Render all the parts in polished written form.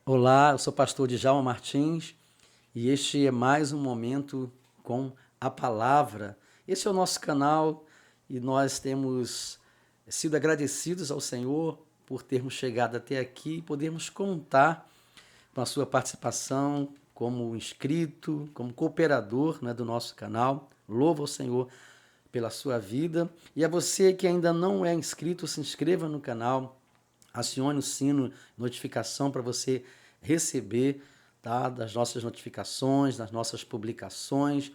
Olá, eu sou o pastor Djalma Martins e este é mais um momento com a palavra. Esse é o nosso canal e nós temos sido agradecidos ao Senhor por termos chegado até aqui e podermos contar com a sua participação como inscrito, como cooperador, né, do nosso canal. Louvo ao Senhor pela sua vida. E a você que ainda não é inscrito, se inscreva no canal, acione o sino de notificação para você receber, tá, das nossas notificações, das nossas publicações.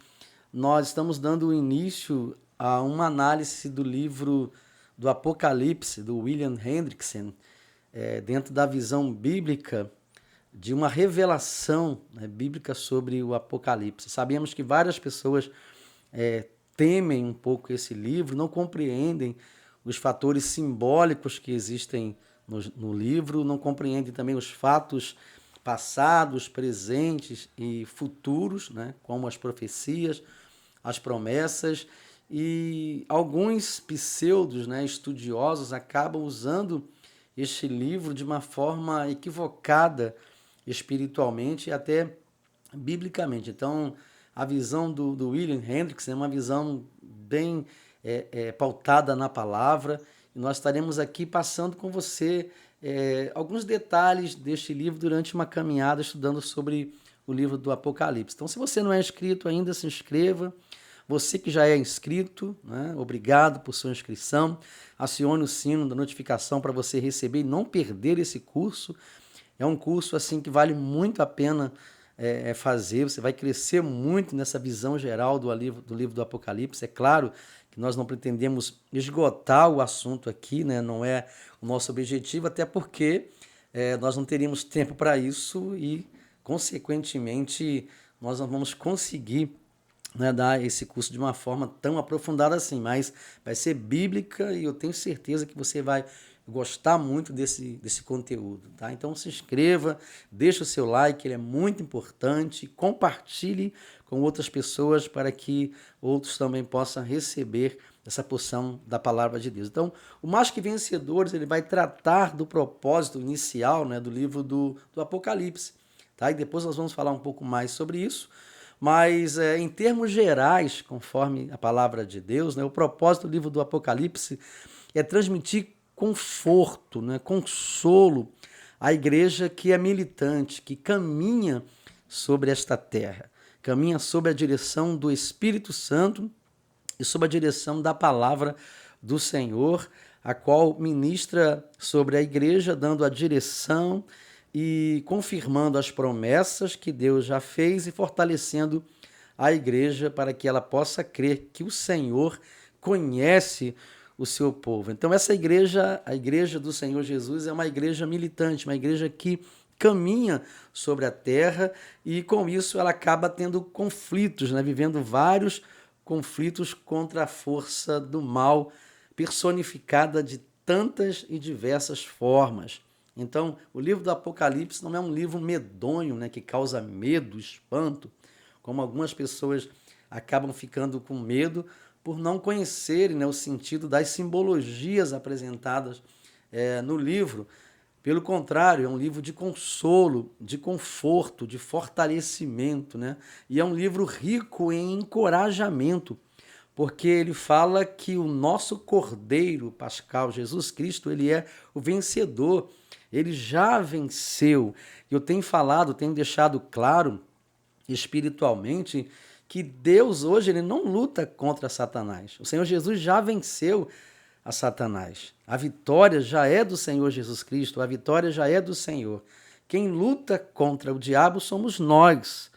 Nós estamos dando início a uma análise do livro do Apocalipse, do William Hendrickson, dentro da visão bíblica de uma revelação, né, bíblica sobre o Apocalipse. Sabemos que várias pessoas temem um pouco esse livro, não compreendem os fatores simbólicos que existem no livro, não compreendem também os fatos passados, presentes e futuros, né, como as profecias, as promessas, e alguns pseudos, né, estudiosos acabam usando este livro de uma forma equivocada espiritualmente e até biblicamente. Então, a visão do William Hendrickson é uma visão bem pautada na palavra, e nós estaremos aqui passando com você alguns detalhes deste livro durante uma caminhada estudando sobre o livro do Apocalipse. Então, se você não é inscrito ainda, se inscreva. Você que já é inscrito, né, obrigado por sua inscrição. Acione o sino da notificação para você receber e não perder esse curso. É um curso assim que vale muito a pena fazer. Você vai crescer muito nessa visão geral do livro do Apocalipse. É claro que nós não pretendemos esgotar o assunto aqui, né? Não é o nosso objetivo, até porque nós não teríamos tempo para isso e, consequentemente, nós não vamos conseguir, né, dar esse curso de uma forma tão aprofundada assim, mas vai ser bíblica e eu tenho certeza que você vai gostar muito desse conteúdo, tá? Então se inscreva, deixa o seu like, ele é muito importante, compartilhe com outras pessoas para que outros também possam receber essa porção da palavra de Deus. Então, o Mais Que Vencedores, ele vai tratar do propósito inicial, né, do livro do Apocalipse, tá? E depois nós vamos falar um pouco mais sobre isso. Mas, em termos gerais, conforme a palavra de Deus, né, o propósito do livro do Apocalipse é transmitir conforto, né, consolo à igreja que é militante, que caminha sobre esta terra, caminha sob a direção do Espírito Santo e sob a direção da palavra do Senhor, a qual ministra sobre a igreja, dando a direção e confirmando as promessas que Deus já fez e fortalecendo a igreja para que ela possa crer que o Senhor conhece o seu povo. Então essa igreja, a igreja do Senhor Jesus, é uma igreja militante, uma igreja que caminha sobre a terra e com isso ela acaba tendo conflitos, né? Vivendo vários conflitos contra a força do mal, personificada de tantas e diversas formas. Então, o livro do Apocalipse não é um livro medonho, né, que causa medo, espanto, como algumas pessoas acabam ficando com medo por não conhecerem, né, o sentido das simbologias apresentadas no livro. Pelo contrário, é um livro de consolo, de conforto, de fortalecimento, né? E é um livro rico em encorajamento, porque ele fala que o nosso Cordeiro Pascal, Jesus Cristo, ele é o vencedor, ele já venceu. Eu tenho falado, tenho deixado claro espiritualmente que Deus hoje ele não luta contra Satanás. O Senhor Jesus já venceu a Satanás. A vitória já é do Senhor Jesus Cristo, a vitória já é do Senhor. Quem luta contra o diabo somos nós,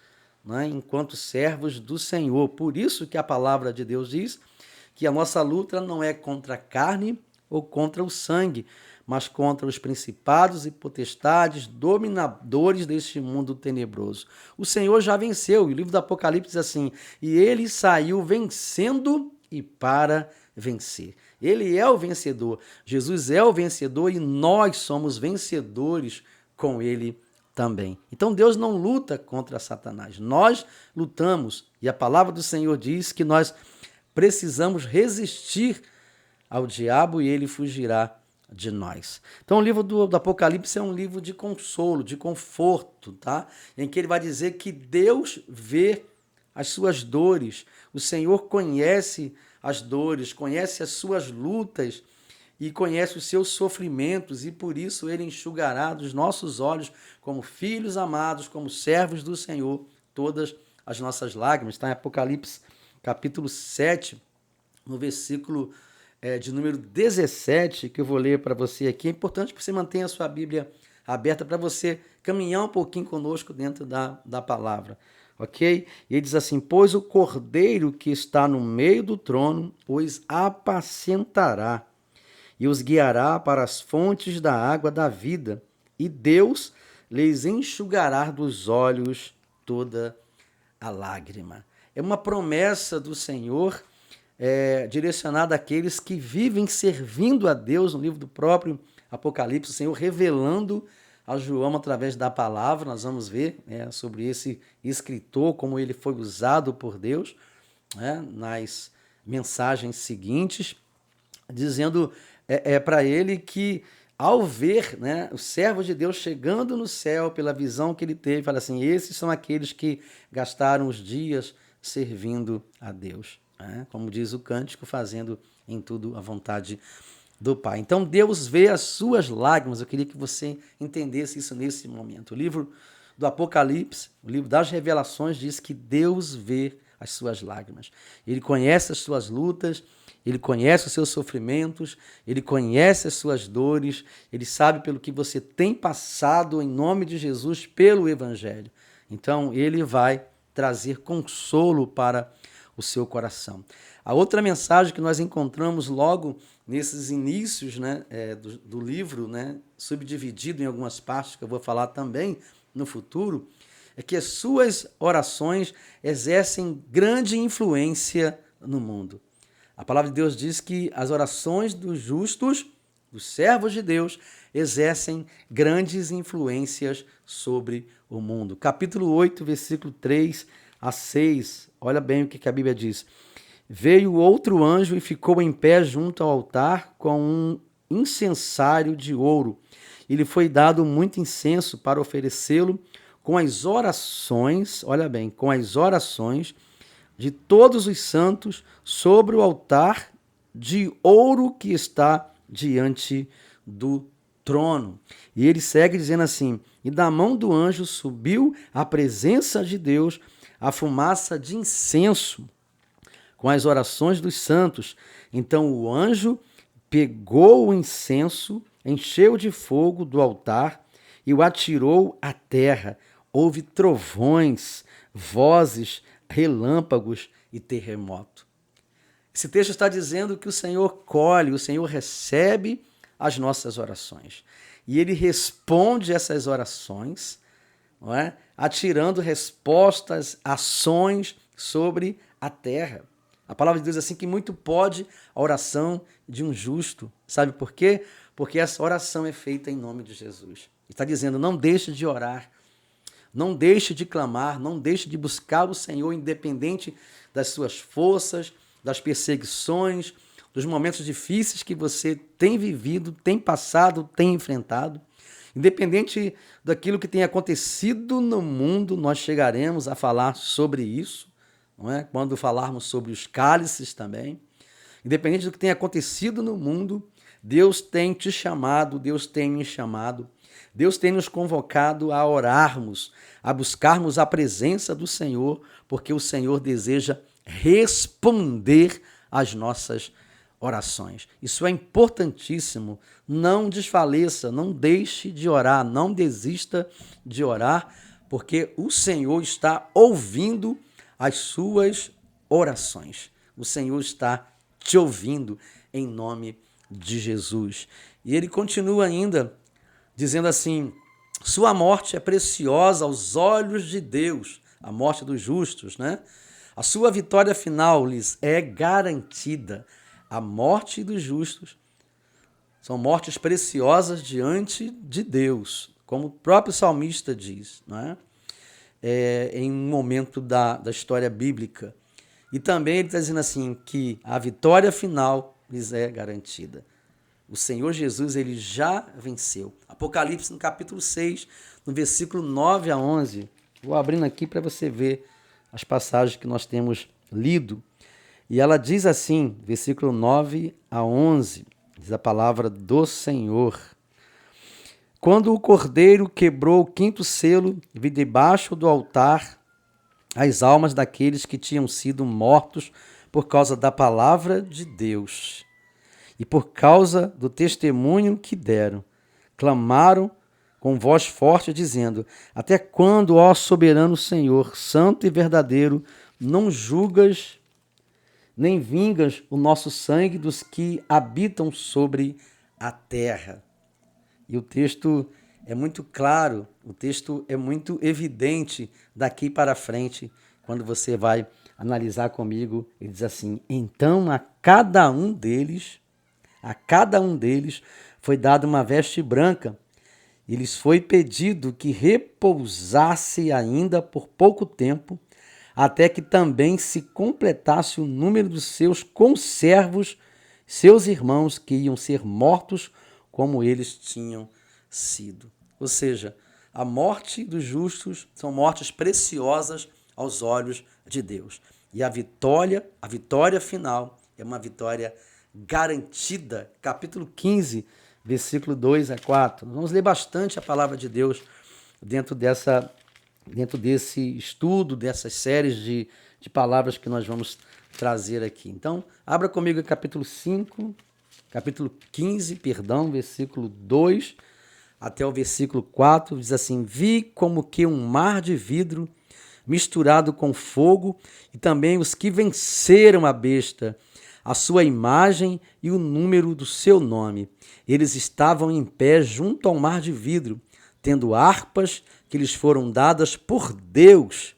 né, enquanto servos do Senhor. Por isso que a palavra de Deus diz que a nossa luta não é contra a carne ou contra o sangue, mas contra os principados e potestades, dominadores deste mundo tenebroso. O Senhor já venceu, e o livro do Apocalipse diz assim, e ele saiu vencendo e para vencer. Ele é o vencedor, Jesus é o vencedor e nós somos vencedores com ele também. Então Deus não luta contra Satanás, nós lutamos, e a palavra do Senhor diz que nós precisamos resistir ao diabo e ele fugirá de nós. Então, o livro do Apocalipse é um livro de consolo, de conforto, tá? Em que ele vai dizer que Deus vê as suas dores, o Senhor conhece as dores, conhece as suas lutas e conhece os seus sofrimentos, e por isso ele enxugará dos nossos olhos, como filhos amados, como servos do Senhor, todas as nossas lágrimas. Está em Apocalipse capítulo 7, no versículo de número 17, que eu vou ler para você aqui. É importante que você mantenha a sua Bíblia aberta para você caminhar um pouquinho conosco dentro da palavra, ok? E ele diz assim: pois o cordeiro que está no meio do trono os apacentará e os guiará para as fontes da água da vida, e Deus lhes enxugará dos olhos toda a lágrima. É uma promessa do Senhor direcionada àqueles que vivem servindo a Deus. No livro do próprio Apocalipse, o Senhor revelando a João através da palavra. Nós vamos ver sobre esse escritor, como ele foi usado por Deus nas mensagens seguintes, dizendo para ele que, ao ver o servo de Deus chegando no céu, pela visão que ele teve, fala assim: esses são aqueles que gastaram os dias servindo a Deus, como diz o cântico, fazendo em tudo a vontade do Pai. Então Deus vê as suas lágrimas. Eu queria que você entendesse isso nesse momento. O livro do Apocalipse, o livro das Revelações, diz que Deus vê as suas lágrimas. Ele conhece as suas lutas, ele conhece os seus sofrimentos, ele conhece as suas dores, ele sabe pelo que você tem passado em nome de Jesus pelo Evangelho. Então, ele vai trazer consolo para o seu coração. A outra mensagem que nós encontramos logo nesses inícios do livro, subdividido em algumas partes, que eu vou falar também no futuro, é que as suas orações exercem grande influência no mundo. A palavra de Deus diz que as orações dos justos, dos servos de Deus, exercem grandes influências sobre o mundo. Capítulo 8, versículo 3 a 6. Olha bem o que a Bíblia diz. Veio outro anjo e ficou em pé junto ao altar com um incensário de ouro. E lhe foi dado muito incenso para oferecê-lo com as orações, olha bem, com as orações de todos os santos sobre o altar de ouro que está diante do trono. E ele segue dizendo assim: e da mão do anjo subiu à presença de Deus a fumaça de incenso com as orações dos santos. Então o anjo pegou o incenso, encheu de fogo do altar e o atirou à terra. Houve trovões, vozes, relâmpagos e terremoto. Esse texto está dizendo que o Senhor colhe, o Senhor recebe as nossas orações. E ele responde essas orações, atirando respostas, ações sobre a terra. A palavra de Deus é assim que muito pode a oração de um justo. Sabe por quê? Porque essa oração é feita em nome de Jesus. Ele está dizendo: não deixe de orar, não deixe de clamar, não deixe de buscar o Senhor, independente das suas forças, das perseguições, dos momentos difíceis que você tem vivido, tem passado, tem enfrentado. Independente daquilo que tem acontecido no mundo, nós chegaremos a falar sobre isso, não é? Quando falarmos sobre os cálices também. Independente do que tem acontecido no mundo, Deus tem te chamado, Deus tem me chamado, Deus tem nos convocado a orarmos, a buscarmos a presença do Senhor, porque o Senhor deseja responder às nossas orações. Isso é importantíssimo. Não desfaleça, não deixe de orar, não desista de orar, porque o Senhor está ouvindo as suas orações. O Senhor está te ouvindo em nome de Jesus. E ele continua ainda dizendo assim: sua morte é preciosa aos olhos de Deus, a morte dos justos, A sua vitória final lhes é garantida. A morte dos justos são mortes preciosas diante de Deus, como o próprio salmista diz, em um momento da história bíblica. E também ele está dizendo assim, que a vitória final lhes é garantida. O Senhor Jesus, ele já venceu. Apocalipse, no capítulo 6, no versículo 9 a 11. Vou abrindo aqui para você ver as passagens que nós temos lido. E ela diz assim, versículo 9 a 11, diz a palavra do Senhor. Quando o cordeiro quebrou o quinto selo, vi debaixo do altar as almas daqueles que tinham sido mortos por causa da palavra de Deus e por causa do testemunho que deram. Clamaram com voz forte, dizendo: Até quando, ó soberano Senhor, santo e verdadeiro, não julgas nem vingas o nosso sangue dos que habitam sobre a terra? E o texto é muito claro, o texto é muito evidente daqui para frente, quando você vai analisar comigo. Ele diz assim: então a cada um deles foi dada uma veste branca, e lhes foi pedido que repousasse ainda por pouco tempo, até que também se completasse o número dos seus conservos, seus irmãos, que iam ser mortos como eles tinham sido. Ou seja, a morte dos justos são mortes preciosas aos olhos de Deus. E a vitória final é uma vitória garantida. Capítulo 15, versículo 2 a 4. Vamos ler bastante a palavra de Deus dentro desse estudo, dessas séries de palavras que nós vamos trazer aqui. Então, abra comigo o capítulo 15, versículo 2 até o versículo 4, diz assim: Vi como que um mar de vidro misturado com fogo, e também os que venceram a besta, a sua imagem e o número do seu nome. Eles estavam em pé junto ao mar de vidro, tendo harpas que lhes foram dadas por Deus,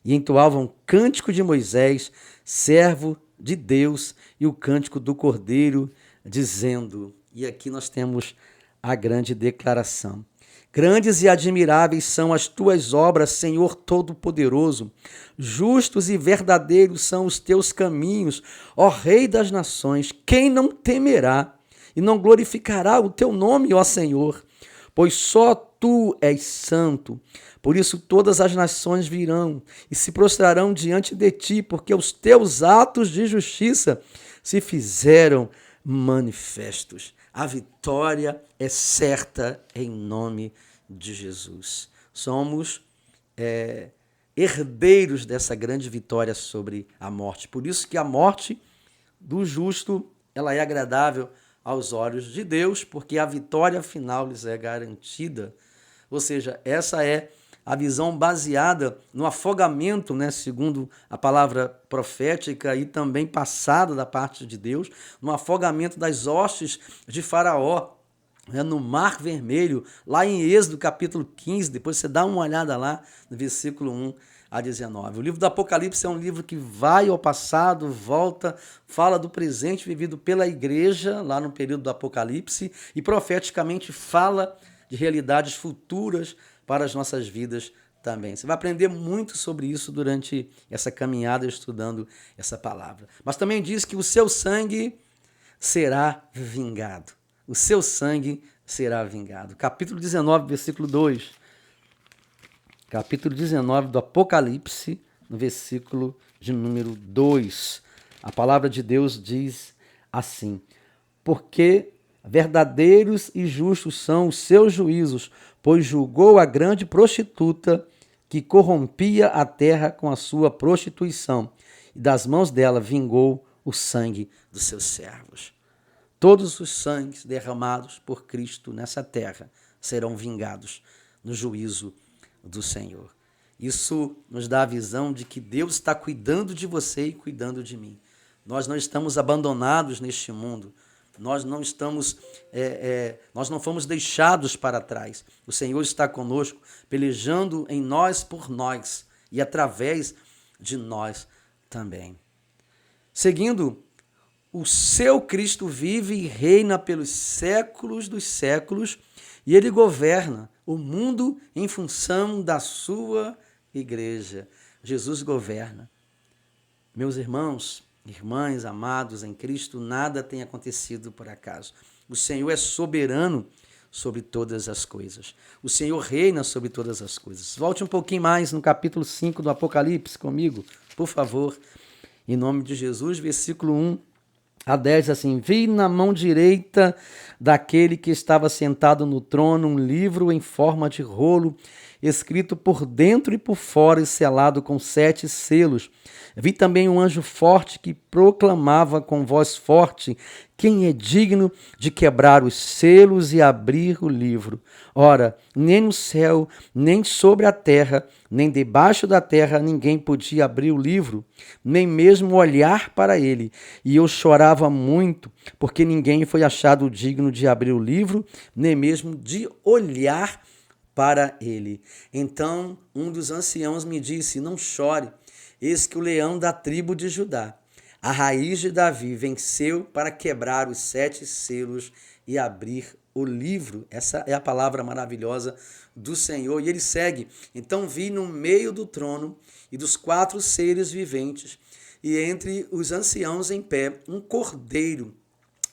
e entoavam cântico de Moisés, servo de Deus, e o cântico do Cordeiro, dizendo... E aqui nós temos a grande declaração: Grandes e admiráveis são as tuas obras, Senhor Todo-Poderoso. Justos e verdadeiros são os teus caminhos, ó Rei das nações. Quem não temerá e não glorificará o teu nome, ó Senhor? Pois só tu és santo. Por isso todas as nações virão e se prostrarão diante de ti, porque os teus atos de justiça se fizeram manifestos. A vitória é certa em nome de Jesus. Somos herdeiros dessa grande vitória sobre a morte. Por isso que a morte do justo, ela é agradável aos olhos de Deus, porque a vitória final lhes é garantida. Ou seja, essa é a visão baseada no afogamento, segundo a palavra profética e também passada da parte de Deus, no afogamento das hostes de Faraó, no Mar Vermelho, lá em Êxodo capítulo 15, depois você dá uma olhada lá no versículo 1 a 19. O livro do Apocalipse é um livro que vai ao passado, volta, fala do presente vivido pela igreja, lá no período do Apocalipse, e profeticamente fala de realidades futuras para as nossas vidas também. Você vai aprender muito sobre isso durante essa caminhada estudando essa palavra. Mas também diz que o seu sangue será vingado. O seu sangue será vingado. Capítulo 19, versículo 2. Capítulo 19 do Apocalipse, no versículo de número 2. A palavra de Deus diz assim: Porque verdadeiros e justos são os seus juízos, pois julgou a grande prostituta que corrompia a terra com a sua prostituição, e das mãos dela vingou o sangue dos seus servos. Todos os sangues derramados por Cristo nessa terra serão vingados no juízo do Senhor. Isso nos dá a visão de que Deus está cuidando de você e cuidando de mim. Nós não estamos abandonados neste mundo. Nós não fomos deixados para trás. O Senhor está conosco, pelejando em nós por nós e através de nós também. Seguindo, o seu Cristo vive e reina pelos séculos dos séculos, e ele governa o mundo em função da sua igreja. Jesus governa. Meus irmãos, irmãs, amados em Cristo, nada tem acontecido por acaso. O Senhor é soberano sobre todas as coisas. O Senhor reina sobre todas as coisas. Volte um pouquinho mais no capítulo 5 do Apocalipse comigo, por favor. Em nome de Jesus, versículo 1 a 10, assim: vi na mão direita daquele que estava sentado no trono um livro em forma de rolo, escrito por dentro e por fora e selado com 7 selos. Vi também um anjo forte que proclamava com voz forte: quem é digno de quebrar os selos e abrir o livro? Ora, nem no céu, nem sobre a terra, nem debaixo da terra ninguém podia abrir o livro, nem mesmo olhar para ele. E eu chorava muito, porque ninguém foi achado digno de abrir o livro, nem mesmo de olhar para ele. Então um dos anciãos me disse: não chore, eis que o leão da tribo de Judá, a raiz de Davi, venceu para quebrar os 7 selos e abrir o livro. Essa é a palavra maravilhosa do Senhor. E ele segue: então vi no meio do trono e dos 4 seres viventes, e entre os anciãos em pé, um cordeiro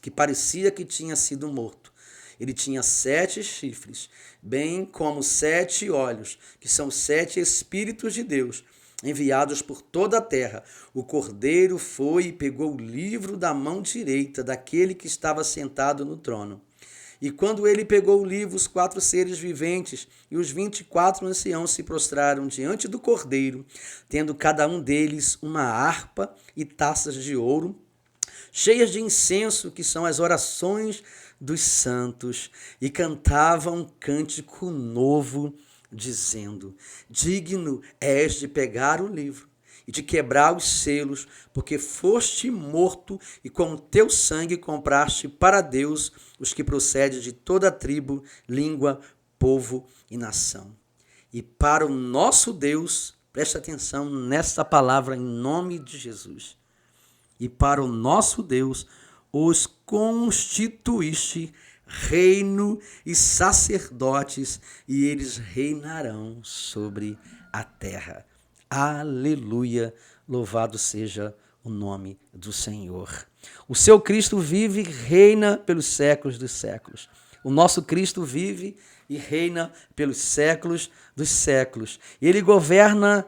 que parecia que tinha sido morto. Ele tinha 7 chifres, bem como 7 olhos, que são 7 Espíritos de Deus, enviados por toda a terra. O cordeiro foi e pegou o livro da mão direita daquele que estava sentado no trono. E quando ele pegou o livro, os 4 seres viventes e os 24 anciãos se prostraram diante do cordeiro, tendo cada um deles uma harpa e taças de ouro, cheias de incenso, que são as orações dos santos, e cantavam um cântico novo, dizendo: digno és de pegar o livro e de quebrar os selos, porque foste morto e com o teu sangue compraste para Deus os que procedem de toda tribo, língua, povo e nação. E para o nosso Deus, preste atenção nessa palavra em nome de Jesus, e para o nosso Deus os constituíste reino e sacerdotes, e eles reinarão sobre a terra. Aleluia, louvado seja o nome do Senhor. O seu Cristo vive e reina pelos séculos dos séculos. O nosso Cristo vive e reina pelos séculos dos séculos. Ele governa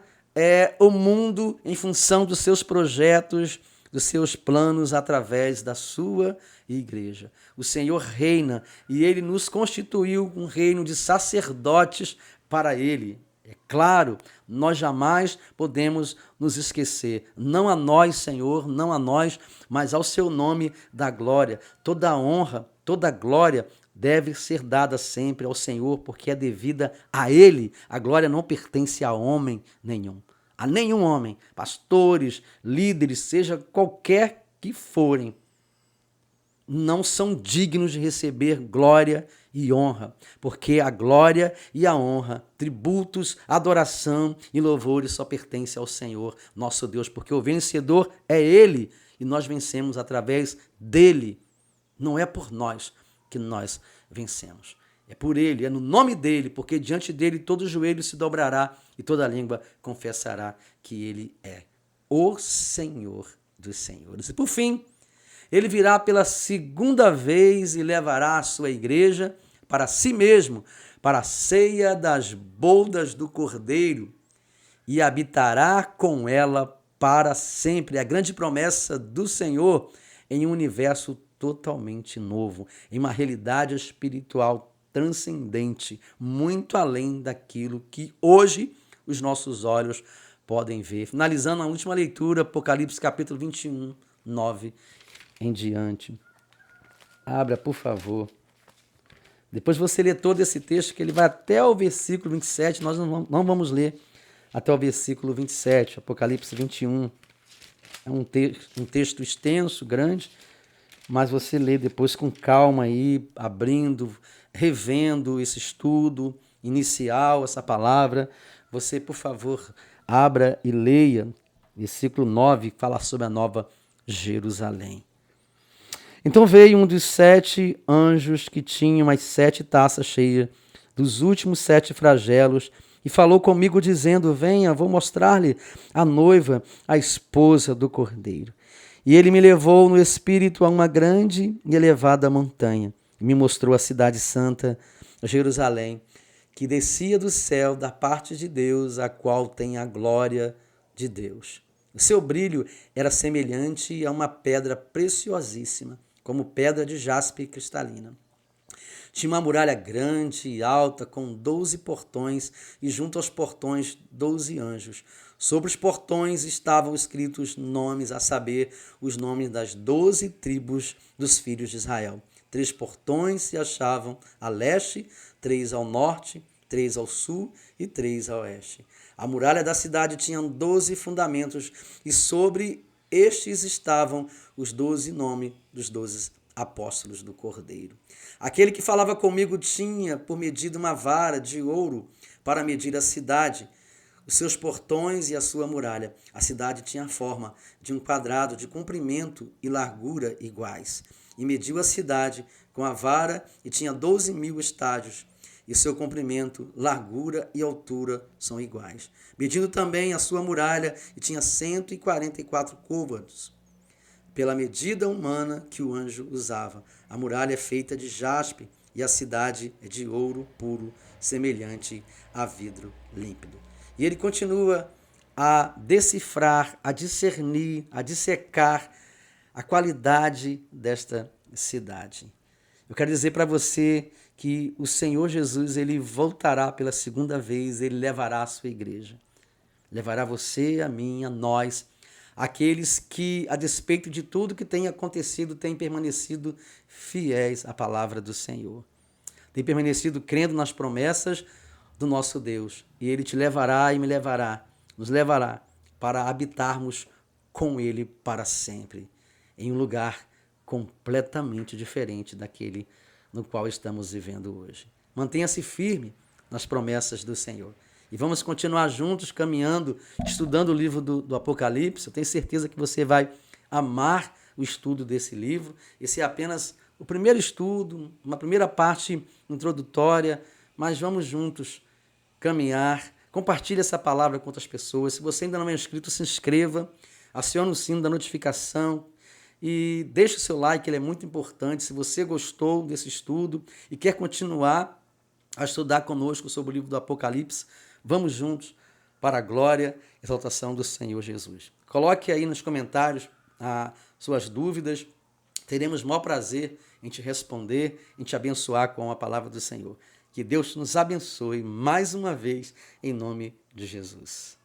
o mundo em função dos seus projetos, dos seus planos através da sua igreja. O Senhor reina e ele nos constituiu um reino de sacerdotes para ele. É claro, nós jamais podemos nos esquecer, não a nós, Senhor, não a nós, mas ao seu nome da glória. Toda honra, toda glória deve ser dada sempre ao Senhor, porque é devida a ele. A glória não pertence a homem nenhum. A nenhum homem, pastores, líderes, seja qualquer que forem, não são dignos de receber glória e honra, porque a glória e a honra, tributos, adoração e louvores só pertencem ao Senhor, nosso Deus, porque o vencedor é Ele e nós vencemos através dEle. Não é por nós que nós vencemos. É por Ele, é no nome dEle, porque diante dEle todo joelho se dobrará e toda língua confessará que Ele é o Senhor dos senhores. E por fim, Ele virá pela segunda vez e levará a sua igreja para si mesmo, para a ceia das bodas do Cordeiro, e habitará com ela para sempre. A grande promessa do Senhor em um universo totalmente novo, em uma realidade espiritual transcendente, muito além daquilo que hoje os nossos olhos podem ver. Finalizando a última leitura, Apocalipse capítulo 21, 9 em diante. Abra, por favor. Depois você lê todo esse texto, que ele vai até o versículo 27, nós não vamos ler até o versículo 27, Apocalipse 21. É um texto extenso, grande, mas você lê depois com calma aí, abrindo, revendo esse estudo inicial, essa palavra. Você, por favor, abra e leia. Versículo 9 fala sobre a nova Jerusalém. Então veio um dos 7 anjos que tinham as 7 taças cheias dos últimos 7 flagelos e falou comigo dizendo: venha, vou mostrar-lhe a noiva, a esposa do Cordeiro. E ele me levou no espírito a uma grande e elevada montanha, e me mostrou a cidade santa, Jerusalém, que descia do céu da parte de Deus, a qual tem a glória de Deus. O seu brilho era semelhante a uma pedra preciosíssima, como pedra de jaspe cristalina. Tinha uma muralha grande e alta, com 12 portões, e junto aos portões 12 anjos. Sobre os portões estavam escritos nomes, a saber, os nomes das 12 tribos dos filhos de Israel. 3 portões se achavam a leste, 3 ao norte, 3 ao sul e 3 a oeste. A muralha da cidade tinha 12 fundamentos, e sobre estes estavam os 12 nomes dos 12 apóstolos do Cordeiro. Aquele que falava comigo tinha por medida uma vara de ouro para medir a cidade, os seus portões e a sua muralha. A cidade tinha a forma de um quadrado de comprimento e largura iguais. E mediu a cidade com a vara e tinha 12.000 estádios. E seu comprimento, largura e altura são iguais. Medindo também a sua muralha, e tinha 144 côvados, pela medida humana que o anjo usava. A muralha é feita de jaspe e a cidade é de ouro puro, semelhante a vidro límpido. E ele continua a decifrar, a discernir, a dissecar a qualidade desta cidade. Eu quero dizer para você que o Senhor Jesus, ele voltará pela segunda vez, ele levará a sua igreja. Levará você, a mim, a nós, aqueles que, a despeito de tudo que tem acontecido, têm permanecido fiéis à palavra do Senhor. Têm permanecido crendo nas promessas do nosso Deus. E ele te levará e me levará, nos levará para habitarmos com ele para sempre, em um lugar completamente diferente daquele no qual estamos vivendo hoje. Mantenha-se firme nas promessas do Senhor. E vamos continuar juntos, caminhando, estudando o livro do Apocalipse. Eu tenho certeza que você vai amar o estudo desse livro. Esse é apenas o primeiro estudo, uma primeira parte introdutória, mas vamos juntos caminhar. Compartilhe essa palavra com outras pessoas. Se você ainda não é inscrito, se inscreva, acione o sino da notificação e deixe o seu like, ele é muito importante. Se você gostou desse estudo e quer continuar a estudar conosco sobre o livro do Apocalipse, vamos juntos para a glória e exaltação do Senhor Jesus. Coloque aí nos comentários as suas dúvidas. Teremos o maior prazer em te responder, em te abençoar com a palavra do Senhor. Que Deus nos abençoe mais uma vez, em nome de Jesus.